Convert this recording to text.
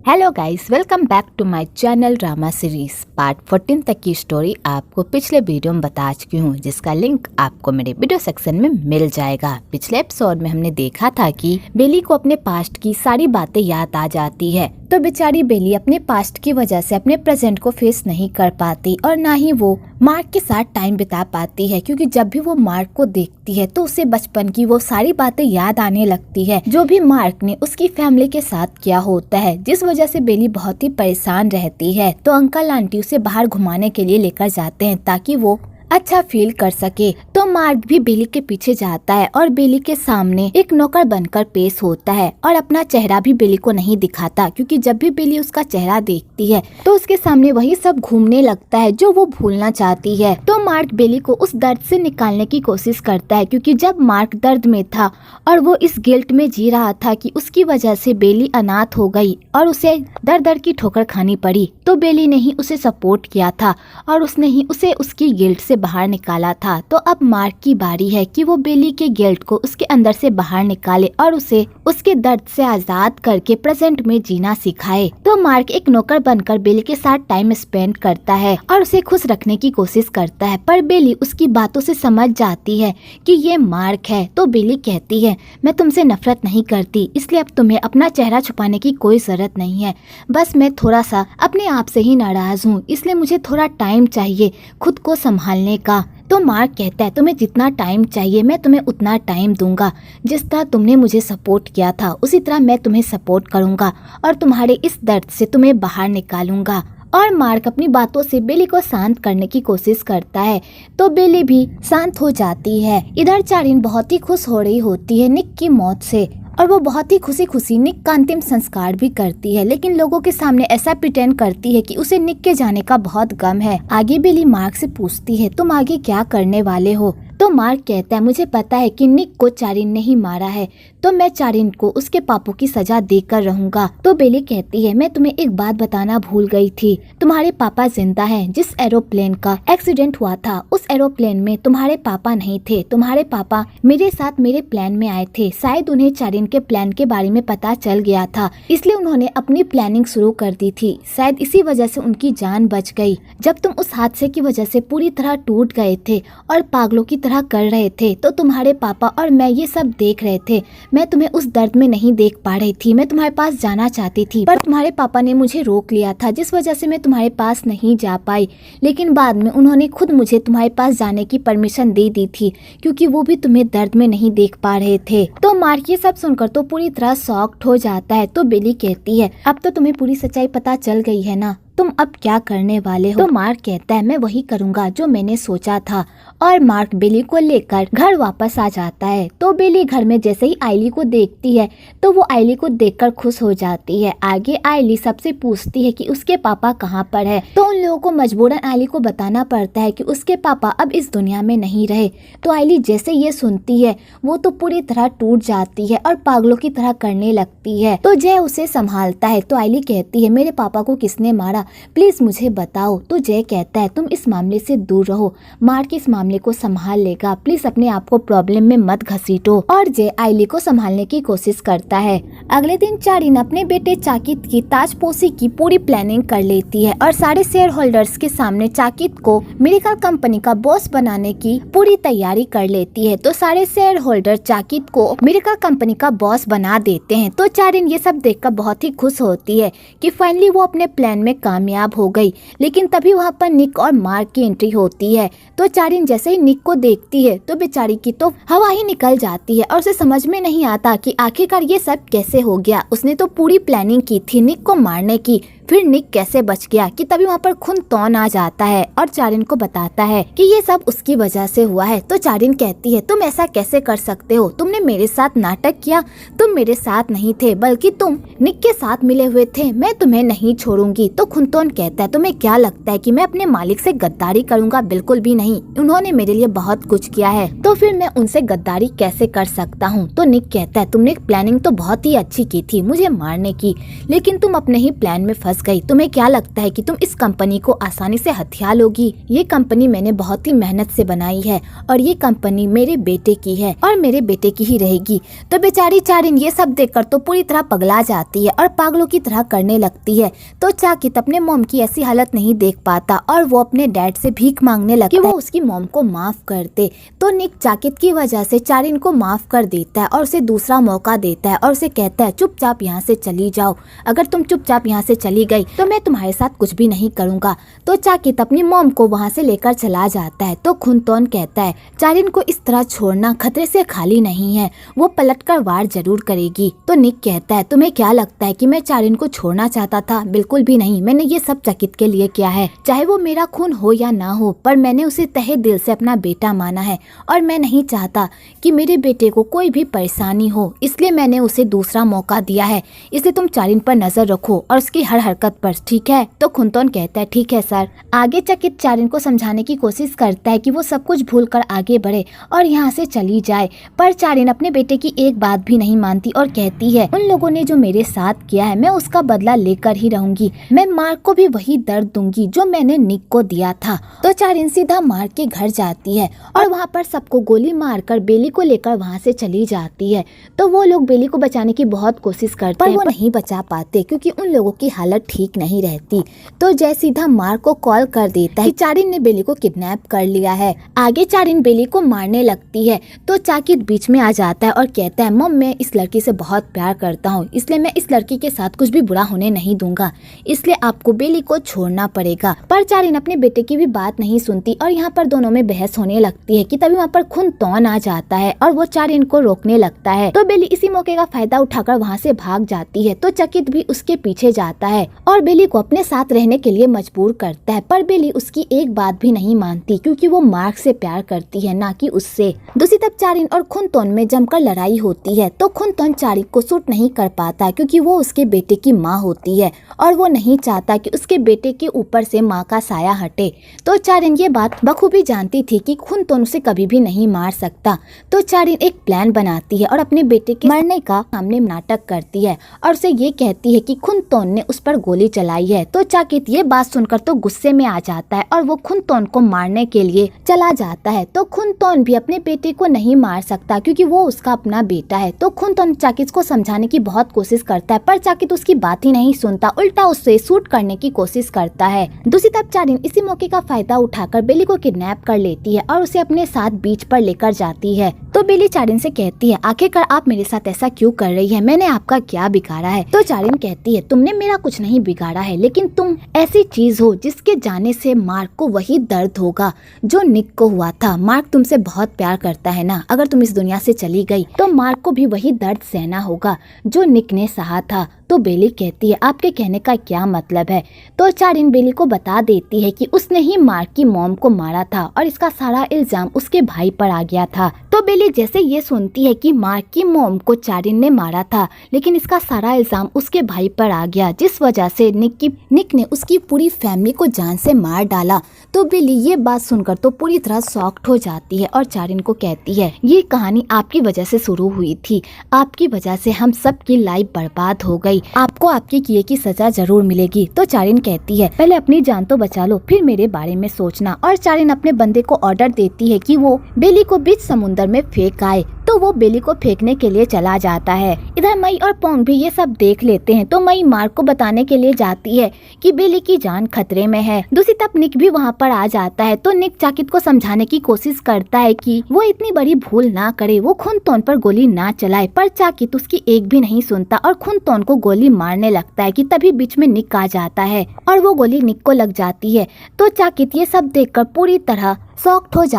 Hello guys, welcome back to my channel drama series. Part 14 तक की story आपको पिछले वीडियो में बता चुकी हूँ, जिसका लिंक आपको मेरे वीडियो सेक्शन में मिल जाएगा। पिछले एपिसोड में हमने देखा था कि बेली को अपने पास्ट की सारी बातें याद आ जाती है, तो बेचारी बेली अपने पास्ट की वजह से अपने प्रेजेंट को फेस नहीं कर पाती और ना ही वो मार्क के साथ टाइम बिता पाती है, क्योंकि जब भी वो मार्क को देखती है तो उसे बचपन की वो सारी बातें याद आने लगती है, जो भी मार्क ने उसकी फैमिली के साथ किया होता है, जिस वजह से बेली बहुत ही परेशान रहती है। तो अंकल आंटी उसे बाहर घुमाने के लिए लेकर जाते हैं ताकि वो अच्छा फील कर सके। तो मार्क भी बेली के पीछे जाता है और बेली के सामने एक नौकर बनकर पेश होता है और अपना चेहरा भी बेली को नहीं दिखाता, क्योंकि जब भी बेली उसका चेहरा देखती है तो उसके सामने वही सब घूमने लगता है जो वो भूलना चाहती है। तो मार्क बेली को उस दर्द से निकालने की कोशिश करता है, क्योंकि जब मार्क दर्द में था और वो इस गिल्ट में जी रहा था कि उसकी वजह से बेली अनाथ हो गई और उसे दर दर की ठोकर खानी पड़ी, तो बेली ने ही उसे सपोर्ट किया था और उसने ही उसे उसकी गिल्ट से बाहर निकाला था। तो अब मार्क की बारी है कि वो बेली के गिल्ट को उसके अंदर से बाहर निकाले और उसे उसके दर्द से आजाद करके प्रेजेंट में जीना सिखाए। तो मार्क एक नौकर बनकर बेली के साथ टाइम स्पेंड करता है और उसे खुश रखने की कोशिश करता है, पर बेली उसकी बातों से समझ जाती है कि ये मार्क है। तो बेली कहती है, मैं तुमसे नफरत नहीं करती, इसलिए अब तुम्हें अपना चेहरा छुपाने की कोई जरूरत नहीं है। बस मैं थोड़ा सा अपने आप से ही नाराज हूँ, इसलिए मुझे थोड़ा टाइम चाहिए खुद को संभालने का। तो मार्क कहता है, तुम्हें जितना टाइम चाहिए मैं तुम्हें उतना टाइम दूंगा। जिस तरह तुमने मुझे सपोर्ट किया था उसी तरह मैं तुम्हें सपोर्ट करूंगा और तुम्हारे इस दर्द से तुम्हें बाहर निकालूंगा। और मार्क अपनी बातों से बेली को शांत करने की कोशिश करता है, तो बेली भी शांत हो जाती है। इधर चारिन बहुत ही खुश हो रही होती है निक की मौत से और वो बहुत ही खुशी खुशी निक का अंतिम संस्कार भी करती है, लेकिन लोगों के सामने ऐसा प्रिटेंड करती है कि उसे निक के जाने का बहुत गम है। आगे बेली मार्क से पूछती है, तुम आगे क्या करने वाले हो? तो मार्क कहता है, मुझे पता है कि निक को चारिन ने ही मारा है, तो मैं चारिन को उसके पापों की सजा देकर रहूंगा। तो बेली कहती है, मैं तुम्हें एक बात बताना भूल गई थी, तुम्हारे पापा जिंदा हैं। जिस एरोप्लेन का एक्सीडेंट हुआ था उस एरोप्लेन में तुम्हारे पापा नहीं थे। तुम्हारे पापा मेरे साथ मेरे प्लान में आए थे। शायद उन्हें चारिन के प्लान के बारे में पता चल गया था, इसलिए उन्होंने अपनी प्लानिंग शुरू कर दी थी। शायद इसी वजह से उनकी जान बच गई। जब तुम उस हादसे की वजह से पूरी तरह टूट गए थे और पागलों की तरह कर रहे थे, तो तुम्हारे पापा और मैं ये सब देख रहे थे। मैं तुम्हें उस दर्द में नहीं देख पा रही थी। मैं तुम्हारे पास जाना चाहती थी, पर तुम्हारे पापा ने मुझे रोक लिया था, जिस वजह से मैं तुम्हारे पास नहीं जा पाई। लेकिन बाद में उन्होंने खुद मुझे तुम्हारे पास जाने की परमिशन दे दी थी, क्योंकि वो भी तुम्हें दर्द में नहीं देख पा रहे थे। तो मार्क ये सब सुनकर तो पूरी तरह शॉक्ड हो जाता है। तो बेली कहती है, अब तो तुम्हें पूरी सच्चाई पता चल गई है ना, तुम अब क्या करने वाले हो? तो मार्क कहता है, मैं वही करूंगा जो मैंने सोचा था। और मार्क बेली को लेकर घर वापस आ जाता है। तो बेली घर में जैसे ही आइली को देखती है तो वो आइली को देखकर खुश हो जाती है। आगे आइली सबसे पूछती है कि उसके पापा कहाँ पर है। तो उन लोगों को मजबूरन आइली को बताना पड़ता है कि उसके पापा अब इस दुनिया में नहीं रहे। तो आइली जैसे ये सुनती है वो तो पूरी तरह टूट जाती है और पागलों की तरह करने लगती है। तो जय उसे संभालता है। तो आइली कहती है, मेरे पापा को किसने मारा, प्लीज मुझे बताओ। तो जय कहता है, तुम इस मामले से दूर रहो, मार्क इस मामले को संभाल लेगा, प्लीज अपने आप को प्रॉब्लम में मत घसीटो। और जय आइली को संभालने की कोशिश करता है। अगले दिन चारिन अपने बेटे चाकित की ताजपोशी की पूरी प्लानिंग कर लेती है और सारे शेयर होल्डर्स के सामने चाकित को मिरेकल कंपनी का बॉस बनाने की पूरी तैयारी कर लेती है। तो सारे शेयर होल्डर चाकित को मिरेकल कंपनी का बॉस बना देते हैं। तो चारिन ये सब देखकर बहुत ही खुश होती है कि फाइनली वो अपने प्लान में कामयाब हो गई। लेकिन तभी वहाँ पर निक और मार्क की एंट्री होती है। तो चारिन जैसे ही निक को देखती है तो बेचारी की तो हवा ही निकल जाती है और उसे समझ में नहीं आता कि आखिरकार ये सब कैसे हो गया। उसने तो पूरी प्लानिंग की थी निक को मारने की, फिर निक कैसे बच गया कि तभी वहाँ पर खून तौन आ जाता है और चारिन को बताता है कि ये सब उसकी वजह से हुआ है। तो चारिन कहती है, तुम ऐसा कैसे कर सकते हो, तुमने मेरे साथ नाटक किया, तुम मेरे साथ नहीं थे बल्कि तुम निक के साथ मिले हुए थे, मैं तुम्हें नहीं छोड़ूंगी। तो खूनतौन कहता है, तुम्हें क्या लगता है कि मैं अपने मालिक से गद्दारी करूंगा? बिल्कुल भी नहीं, उन्होंने मेरे लिए बहुत कुछ किया है, तो फिर मैं उनसे गद्दारी कैसे कर सकता हूँ? तो निक कहता है, तुमने प्लानिंग तो बहुत ही अच्छी की थी मुझे मारने की, लेकिन तुम अपने ही प्लान में फंस फंस गई। तुम्हें क्या लगता है कि तुम इस कंपनी को आसानी से हथिया लोगी? ये कंपनी मैंने बहुत ही मेहनत से बनाई है और ये कंपनी मेरे बेटे की है और मेरे बेटे की ही रहेगी। तो बेचारी चारिन ये सब देखकर तो पूरी तरह पगला जाती है और पागलों की तरह करने लगती है। तो चाकित अपने मॉम की ऐसी हालत नहीं देख पाता और वो अपने डैड से भीख मांगने लगता है कि वो उसकी मॉम को माफ कर दे। तो निक चाकित की वजह से चारिन को माफ कर देता है और उसे दूसरा मौका देता है और उसे कहता है चुपचाप यहाँ से चली जाओ, अगर तुम चुपचाप यहाँ से चली गई तो मैं तुम्हारे साथ कुछ भी नहीं करूँगा। तो चाकित अपनी मॉम को वहाँ से लेकर चला जाता है। तो खुनतोन कहता है चारिन को इस तरह छोड़ना खतरे से खाली नहीं है, वो पलटकर वार जरूर करेगी। तो निक कहता है तुम्हें क्या लगता है कि मैं चारिन को छोड़ना चाहता था? बिल्कुल भी नहीं, मैंने ये सब चाकित के लिए किया है, चाहे वो मेरा खून हो या ना हो, पर मैंने उसे तहे दिल से अपना बेटा माना है और मैं नहीं चाहता कि मेरे बेटे को कोई भी परेशानी हो, इसलिए मैंने उसे दूसरा मौका दिया है। इसलिए तुम चारिन पर नजर रखो और उसकी हर हरकत पर, ठीक है? तो खुनतोन कहता है ठीक है सर। आगे चकित चारिन को समझाने की कोशिश करता है कि वो सब कुछ भूलकर आगे बढ़े और यहाँ से चली जाए, पर चारिन अपने बेटे की एक बात भी नहीं मानती और कहती है उन लोगों ने जो मेरे साथ किया है मैं उसका बदला लेकर ही रहूंगी, मैं मार्क को भी वही दर्द दूंगी जो मैंने निक को दिया था। तो चारिन सीधा मार्क के घर जाती है और वहाँ पर सबको गोली मारकर बेली को लेकर वहाँ से चली जाती है। तो वो लोग बेली को बचाने की बहुत कोशिश करते हैं पर वो नहीं बचा पाते क्योंकि उन लोगों की हालत ठीक नहीं रहती। तो जय सीधा मार्क को कॉल कर देता है कि चारिन ने बेली को किडनैप कर लिया है। आगे चारिन बेली को मारने लगती है तो चाकित बीच में आ जाता है और कहता है मम मैं इस लड़की से बहुत प्यार करता हूँ, इसलिए मैं इस लड़की के साथ कुछ भी बुरा होने नहीं दूंगा, इसलिए आपको बेली को छोड़ना पड़ेगा। पर चारिन अपने बेटे की भी बात नहीं सुनती और यहाँ पर दोनों में बहस होने लगती है कि तभी वहाँ पर खुनतोन आ जाता है और वो चारिन को रोकने लगता है। तो बेली इसी मौके का फायदा उठाकर वहाँ से भाग जाती है। तो चकित भी उसके पीछे जाता है और बेली को अपने साथ रहने के लिए मजबूर करता है, पर बेली उसकी एक बात भी नहीं मानती क्योंकि वो मार्क से प्यार करती है ना कि उससे। दूसरी तरफ चारिन और खुनतोन में जमकर लड़ाई होती है। तो खुनतोन चारिन को सूट नहीं कर पाता क्योंकि वो उसके बेटे की माँ होती है और वो नहीं चाहता कि उसके बेटे के ऊपर से माँ का साया हटे। तो चारिन ये बात बखूबी जानती थी कि खुनतोन उसे कभी भी नहीं मार सकता। तो चारिन एक प्लान बनाती है और अपने बेटे के मरने का सामने नाटक करती है और उसे ये कहती है कि खुनतोन ने उस पर गोली चलाई है। तो चाकित ये बात सुनकर तो गुस्से में आ जाता है और वो खुनतोन को मारने के लिए चला जाता है। तो खुनतोन भी अपने बेटे को नहीं मार सकता क्योंकि वो उसका अपना बेटा है। तो खुनतोन चाकित को समझाने की बहुत कोशिश करता है पर चाकित उसकी बात ही नहीं सुनता, उल्टा उससे शूट करने की कोशिश करता है। दूसरी तरफ चारिन इसी मौके का फायदा उठाकर बेली को किडनैप कर लेती है और उसे अपने साथ बीच पर लेकर जाती है। तो बेली चारिन से कहती है आखिरकार आप मेरे साथ ऐसा क्यों कर रही है, मैंने आपका क्या बिगाड़ा है? तो चारिन कहती है तुमने मेरा कुछ नहीं बिगाड़ा है, लेकिन तुम ऐसी चीज हो जिसके जाने से मार्क को वही दर्द होगा जो निक को हुआ था। मार्क तुमसे बहुत प्यार करता है ना, अगर तुम इस दुनिया से चली गई तो मार्क को भी वही दर्द सहना होगा जो निक ने सहा था। तो बेली कहती है आपके कहने का क्या मतलब है? तो चारिन बेली को बता देती है कि उसने ही मार्क की मॉम को मारा था और इसका सारा इल्जाम उसके भाई पर आ गया था। तो बेली जैसे ये सुनती है कि मार्क की मॉम को चारिन ने मारा था लेकिन इसका सारा इल्जाम उसके भाई पर आ गया जिस वजह से निक ने उसकी पूरी फैमिली को जान से मार डाला। तो बेली ये बात सुनकर तो पूरी तरह शॉक्ड हो जाती है और चारिन को कहती है ये कहानी आपकी वजह से शुरू हुई थी, आपकी वजह से हम सब की लाइफ बर्बाद हो गई, आपको आपके किए की सजा जरूर मिलेगी। तो चारिन कहती है पहले अपनी जान तो बचा लो फिर मेरे बारे में सोचना। और चारिन अपने बंदे को ऑर्डर देती है कि वो बेली को बीच समुद्र में फेंक आए। तो वो बेली को फेंकने के लिए चला जाता है। इधर मई और पोंग भी ये सब देख लेते हैं। तो मई मार्क को बताने के लिए जाती है कि बेली की जान खतरे में है। दूसरी तरफ निक भी वहाँ पर आ जाता है। तो निक चाकित को समझाने की कोशिश करता है कि वो इतनी बड़ी भूल ना करे, वो खुनतोन पर गोली ना चलाए, पर चाकित उसकी एक भी नहीं सुनता और खुनतोन को गोली मारने लगता है कि तभी बीच में निक आ जाता है और वो गोली निक को लग जाती है। तो चाकित ये सब देखकर पूरी तरह शॉक्ड हो जाता